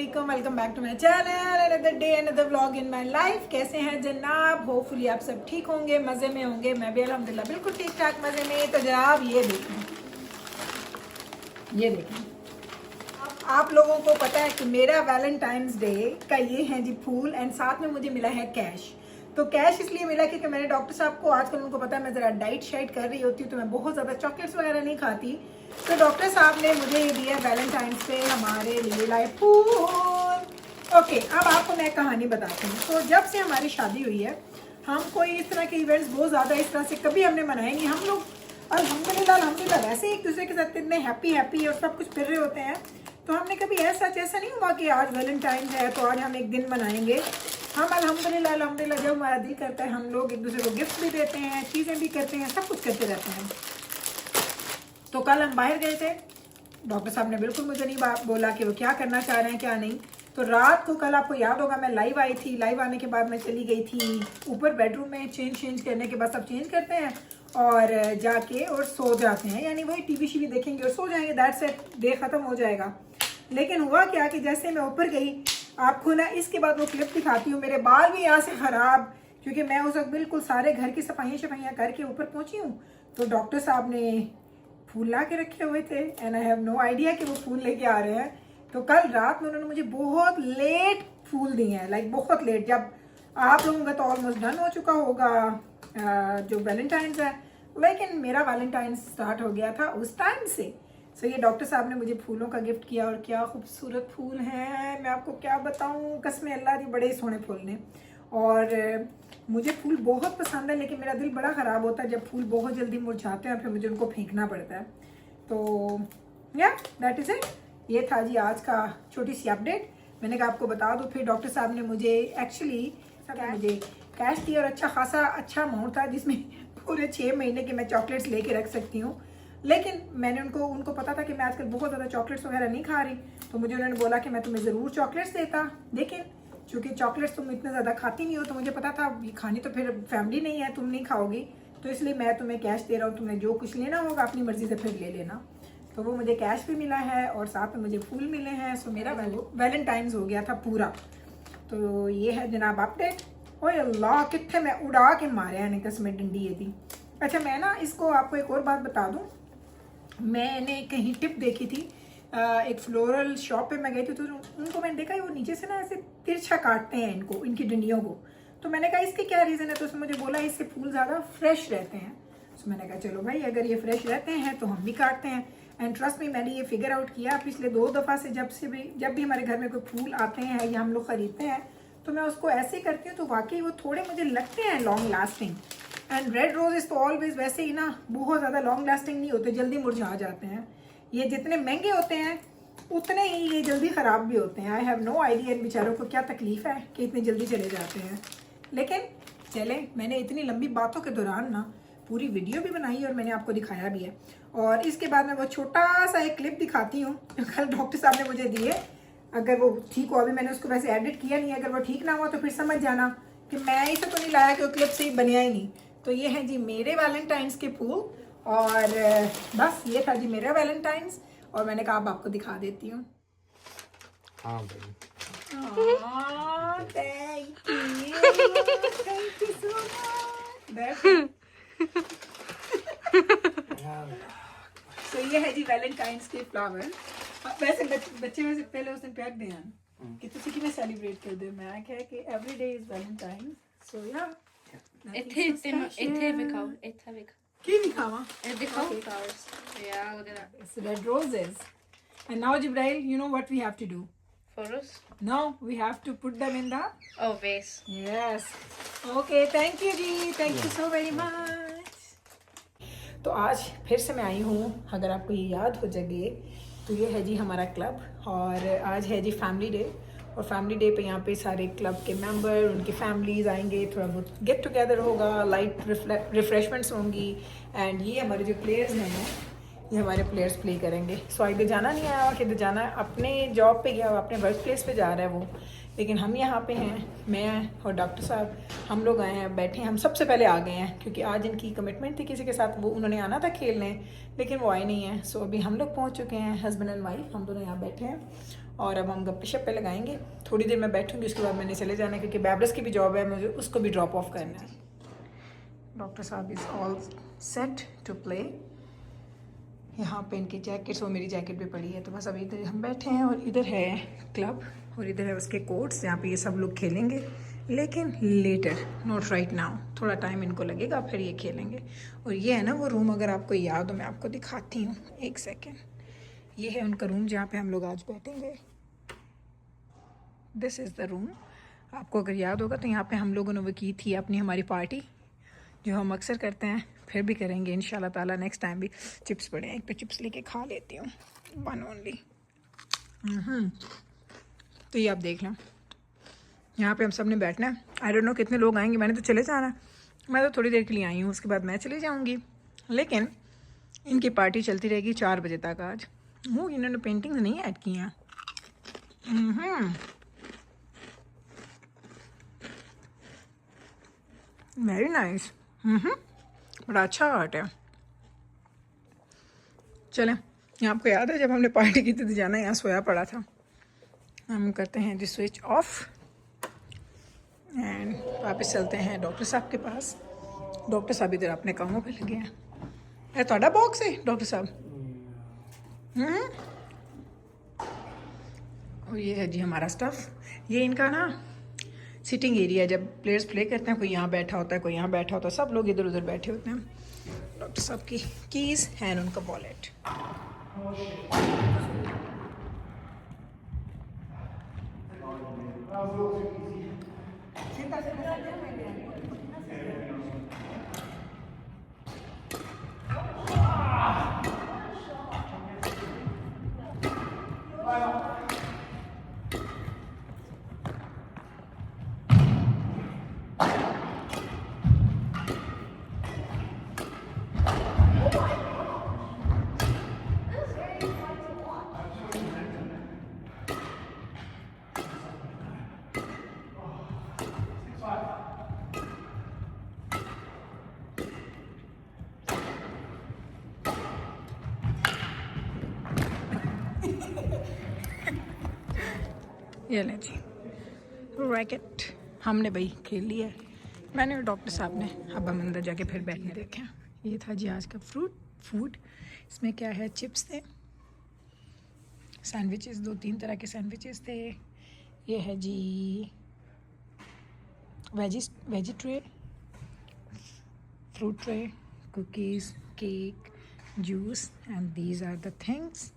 वालेकुम, welcome back to my channel. Another day another vlog in my life. कैसे हैं जनाब? होपफुली आप सब ठीक होंगे, मज़े में होंगे। मैं भी अल्हम्दुलिल्लाह बिल्कुल ठीक ठाक मज़े में। तो जनाब ये देखें, ये देखें, आप लोगों को पता है कि मेरा वैलेंटाइंस डे का ये है जी फूल, एंड साथ में मुझे मिला है कैश। तो कैश इसलिए मिला क्योंकि मैंने डॉक्टर साहब को, आजकल उनको पता है मैं ज़रा डाइट शाइट कर रही होती हूँ, तो मैं बहुत ज़्यादा चॉकलेट्स वगैरह नहीं खाती। तो डॉक्टर साहब ने मुझे ये दिया वैलेंटाइंस पे हमारे लिए लाए फूल। ओके, अब आपको मैं कहानी बताती हूँ। तो जब से हमारी शादी हुई है, हम कोई इस तरह के इवेंट्स बहुत ज़्यादा इस तरह से कभी हमने मनाए नहीं। हम लोग अल्हम्दुलिल्लाह वैसे एक दूसरे के साथ इतने हैप्पी और सब कुछ फिर रहे होते हैं। तो हमने कभी ऐसा नहीं हुआ कि आज वैलेंटाइंस है तो आज हम एक दिन मनाएंगे। हम अल्हम्दुलिल्लाह जब हमारा दिल करता है हम लोग एक दूसरे को गिफ्ट भी देते हैं, चीज़ें भी करते हैं, सब कुछ करते रहते हैं। तो कल हम बाहर गए थे, डॉक्टर साहब ने बिल्कुल मुझे नहीं बोला कि वो क्या करना चाह रहे हैं क्या नहीं। तो रात को, कल आपको याद होगा, मैं लाइव आई थी। लाइव आने के बाद मैं चली गई थी ऊपर बेडरूम में। चेंज करने के बाद सब चेंज करते हैं और जाके और सो जाते हैं, यानी वही टीवी शीवी देखेंगे और सो जाएंगे। दैट्स इट, डे ख़त्म हो जाएगा। लेकिन हुआ क्या कि जैसे मैं ऊपर गई, आपको ना इसके बाद वो क्लिप दिखाती हूँ। मेरे बाल भी यहाँ से ख़राब, क्योंकि मैं उस वक्त बिल्कुल सारे घर की सफाइयाँ करके ऊपर पहुँची हूँ। तो डॉक्टर साहब ने फूल ला के रखे हुए थे, and I have no idea कि वो फूल लेके आ रहे हैं। तो कल रात में उन्होंने मुझे बहुत लेट फूल दिए हैं, लाइक बहुत लेट। जब आप लोगों का तो ऑलमोस्ट डन हो चुका होगा जो वैलेंटाइंस है, लेकिन मेरा वैलेंटाइंस स्टार्ट हो गया था उस टाइम से। सो ये डॉक्टर साहब ने मुझे फूलों का गिफ्ट किया, और क्या खूबसूरत फूल हैं, मैं आपको क्या बताऊँ। कसम अल्लाह दी, बड़े सोने फूल ने। और मुझे फूल बहुत पसंद है, लेकिन मेरा दिल बड़ा ख़राब होता है जब फूल बहुत जल्दी मुरझाते हैं और फिर मुझे उनको फेंकना पड़ता है। तो या दैट इज़ इट। ये था जी आज का छोटी सी अपडेट। मैंने कहा आपको बता दूँ। फिर डॉक्टर साहब ने मुझे एक्चुअली मुझे कैश दिया, और अच्छा अमाउंट था जिसमें पूरे 6 महीने के मैं चॉकलेट्स लेके रख सकती हूँ। लेकिन मैंने उनको पता था कि मैं आजकल बहुत ज़्यादा चॉकलेट्स वगैरह नहीं खा रही। तो मुझे उन्होंने बोला कि मैं तुम्हें ज़रूर चॉकलेट्स देता, लेकिन चूँकि चॉकलेट्स तुम इतने ज़्यादा खाती नहीं हो, तो मुझे पता था ये खानी तो फिर फैमिली नहीं है, तुम नहीं खाओगी, तो इसलिए मैं तुम्हें कैश दे रहा हूँ। तुम्हें जो कुछ लेना होगा अपनी मर्ज़ी से फिर ले लेना। तो वो मुझे कैश भी मिला है और साथ में मुझे फूल मिले हैं। सो मेरा वैलेंटाइंस हो गया था पूरा। तो ये है जनाब अपडेट। ओए अल्लाह, कितने मैं उड़ा के मारे हैं कसम डंडी ये थी। अच्छा, मैं ना इसको आपको एक और बात बता दूँ। मैंने कहीं टिप देखी थी, एक फ्लोरल शॉप पे मैं गई थी, तो उनको मैंने देखा है वो नीचे से ना ऐसे तिरछा काटते हैं इनको, इनकी डंडियों को। तो मैंने कहा इसके क्या रीज़न है, तो उसने मुझे बोला इससे फूल ज़्यादा फ्रेश रहते हैं। तो मैंने कहा चलो भाई, अगर ये फ्रेश रहते हैं तो हम भी काटते हैं। एंड ट्रस्ट में, मैंने ये फिगर आउट किया पिछले 2 दफ़ा से। जब भी हमारे घर में कोई फूल आते हैं या हम लोग ख़रीदते हैं, तो मैं उसको ऐसे करती हूँ, तो वाकई वो थोड़े मुझे लगते हैं long lasting. And red roses तो ऑलवेज वैसे ही ना बहुत ज़्यादा लॉन्ग लास्टिंग नहीं होते, जल्दी मुरझा जाते हैं। ये जितने महंगे होते हैं उतने ही ये जल्दी ख़राब भी होते हैं। आई हैव नो आइडिया इन बेचारों को क्या तकलीफ़ है कि इतने जल्दी चले जाते हैं। लेकिन चले, मैंने इतनी लंबी बातों के दौरान ना पूरी वीडियो भी बनाई और मैंने आपको दिखाया भी है। और इसके बाद मैं वो छोटा सा एक क्लिप दिखाती हूँ जो कल डॉक्टर साहब ने मुझे दिए। अगर वो ठीक हो, अभी मैंने उसको वैसे एडिट किया नहीं, अगर वो ठीक ना हुआ तो फिर समझ जाना कि मैं इसे तो नहीं लाया कि वो क्लिप से ही बनिया ही नहीं। तो ये है जी मेरे वैलेंटाइंस के फूल, और बस ये था जी मेरा वैलेंटाइंस। और मैंने कहा अब आपको दिखा देती हूँ। हाँ भाई, थैंक यू सो मच। तो ये है जी वैलेंटाइंस के फ्लावर। वैसे बच्चे में से पहले उसने पैक दिया कि तुसी किਵੇਂ सेलिब्रेट करदे हो। मैं क्या कि एवरी डे इज वैलेंटाइन। सो या ਇੱਥੇ ਵਿਖਾਓ ਕੀ ਦਿਖਾਵਾਂ? ਇਹ ਦਿਖਾਓ flowers yeah look at that It's red roses. And now Jibrail, you know what we have to do? for us No, we have to put them in the oh vase yes. Okay, thank you ji, thank you so very much. तो आज फिर से मैं आई हूँ, अगर आपको ये याद हो जगे तो ये है जी हमारा क्लब, और आज है जी फैमिली डे। और फैमिली डे पे यहाँ पे सारे क्लब के मेंबर, उनकी फैमिलीज़ आएंगे, थोड़ा बहुत गेट टुगेदर होगा, लाइट रिफ्रेशमेंट्स होंगी। एंड ये हमारे जो प्लेयर्स हैं, ये हमारे प्लेयर्स प्ले करेंगे। सो इधर जाना नहीं आया, कि इधर जाना है, अपने जॉब पे गया, अपने वर्क प्लेस पे जा रहा है वो, लेकिन हम यहाँ पे हैं, मैं और डॉक्टर साहब, हम लोग आए हैं, बैठे हैं। हम सबसे पहले आ गए हैं क्योंकि आज इनकी कमिटमेंट थी किसी के साथ, वो उन्होंने आना था खेलने, लेकिन वो आए नहीं हैं। सो अभी हम लोग पहुँच चुके हैं, हस्बैंड एंड वाइफ, हम दोनों यहाँ बैठे हैं और अब हम गप्पे शप्पे लगाएंगे। थोड़ी देर मैं बैठूँगी, उसके बाद मैंने चले जाना है क्योंकि बैबरस की भी जॉब है, मुझे उसको भी ड्रॉप ऑफ करना है। डॉक्टर साहब is all set to play. यहाँ पे इनकी जैकेट्स और मेरी जैकेट भी पड़ी है, तो बस अभी इधर हम बैठे हैं और इधर है क्लब और इधर है उसके कोर्ट्स जहाँ पे ये सब लोग खेलेंगे, लेकिन लेटर, नॉट राइट नाउ। थोड़ा टाइम इनको लगेगा, फिर ये खेलेंगे। और ये है ना वो रूम, अगर आपको याद हो मैं आपको दिखाती हूँ, एक सेकेंड। ये है उनका रूम जहाँ पे हम लोग आज बैठेंगे। This is the room. आपको अगर याद होगा तो यहाँ पे हम लोगों ने वो की थी अपनी हमारी पार्टी, जो हम अक्सर करते हैं, फिर भी करेंगे इंशाल्लाह ताला। नेक्स्ट टाइम भी चिप्स पड़े हैं, एक तो चिप्स लेके खा लेती हूँ, वन ओनली। तो ये आप देख लें, यहाँ पे हम सब ने बैठना है। आई डोंट नो कितने लोग आएंगे, मैंने तो चले जाना है, मैं तो थोड़ी देर के लिए आई हूँ, उसके बाद मैं चली जाऊँगी। लेकिन इनकी पार्टी चलती रहेगी 4 बजे तक आज। वो इन्होंने पेंटिंग्स नहीं ऐड की हैं। Very nice. बड़ा अच्छा आर्ट है। चलें, आपको याद है जब हमने पार्टी की थी तो जाना यहाँ सोया पड़ा था। हम करते हैं जी स्विच ऑफ एंड वापस चलते हैं डॉक्टर साहब के पास। डॉक्टर साहब इधर अपने कामों पे लगे हैं। ये ਤੁਹਾਡਾ बॉक्स है डॉक्टर साहब? और ये है जी हमारा स्टफ़। ये इनका ना सिटिंग एरिया, जब प्लेयर्स प्ले करते हैं, कोई यहाँ बैठा होता है, कोई यहाँ बैठा होता है, सब लोग इधर उधर बैठे होते हैं। डॉक्टर साहब की कीज़ हैं, उनका वॉलेट। ये लें जी रैकेट, हमने भाई खेल लिया है, मैंने और डॉक्टर साहब ने। अब हम अंदर जाके फिर बैठने देखें। ये था जी आज का फूड। इसमें क्या है, चिप्स थे, सैंडविचेस, 2-3 तरह के सैंडविचेस थे। ये है जी veggie tray, fruit tray, cookies, cake, juice and these are the things.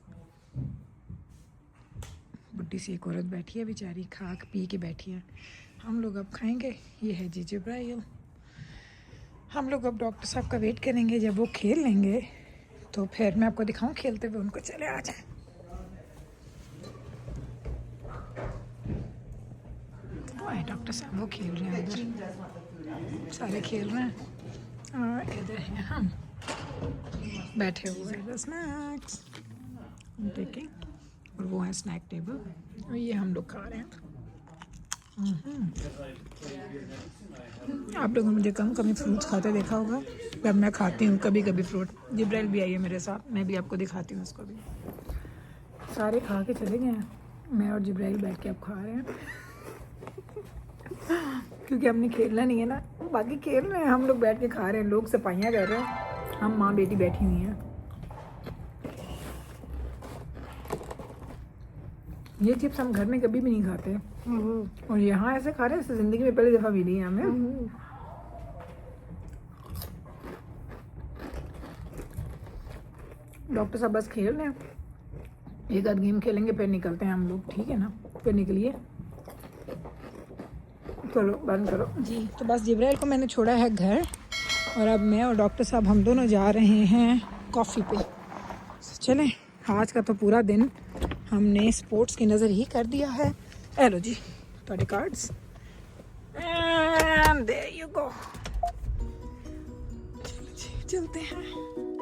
बुढ़ी सी एक औरत बैठी है बेचारी, खा पी के बैठी है। हम लोग अब खाएंगे। ये है जी जिब्राइल। हम लोग अब डॉक्टर साहब का वेट करेंगे, जब वो खेल लेंगे तो फिर मैं आपको दिखाऊं खेलते हुए उनको। चले आ जाए। डॉक्टर साहब वो खेल रहे हैं उधर, सारे खेल रहे हैं और इधर हैं हम बैठे हुए हैं। स्नैक्स देखें, और वो है स्नैक टेबल और ये हम लोग खा रहे हैं। आप लोगों ने मुझे कभी फ्रूट्स खाते देखा होगा, अब मैं खाती हूँ कभी कभी फ्रूट। जिब्राइल भी आई है मेरे साथ, मैं भी आपको दिखाती हूँ उसको भी। सारे खा के चले गए हैं, मैं और जिब्राइल बैठ के अब खा रहे हैं क्योंकि हमने खेलना नहीं है ना, बाकी खेल रहे हैं, हम लोग बैठ के खा रहे हैं। लोग सफाइयाँ कर रहे हैं, हम माँ बेटी बैठी हुई हैं। ये चिप्स हम घर में कभी भी नहीं खाते और यहाँ ऐसे खा रहे हैं, ज़िंदगी में पहली दफ़ा मिली है हमें। डॉक्टर साहब बस खेल रहे हैं, एक आध गेम खेलेंगे फिर निकलते हैं हम लोग, ठीक है ना? फिर निकलिए, चलो बंद करो जी। तो बस जिब्राइल को मैंने छोड़ा है घर और अब मैं और डॉक्टर साहब हम दोनों जा रहे हैं कॉफ़ी पे। चलें, आज का तो पूरा दिन हमने स्पोर्ट्स की नज़र ही कर दिया है। हेलो जी, ਤੁਹਾਡੇ cards and there you go. चलते हैं।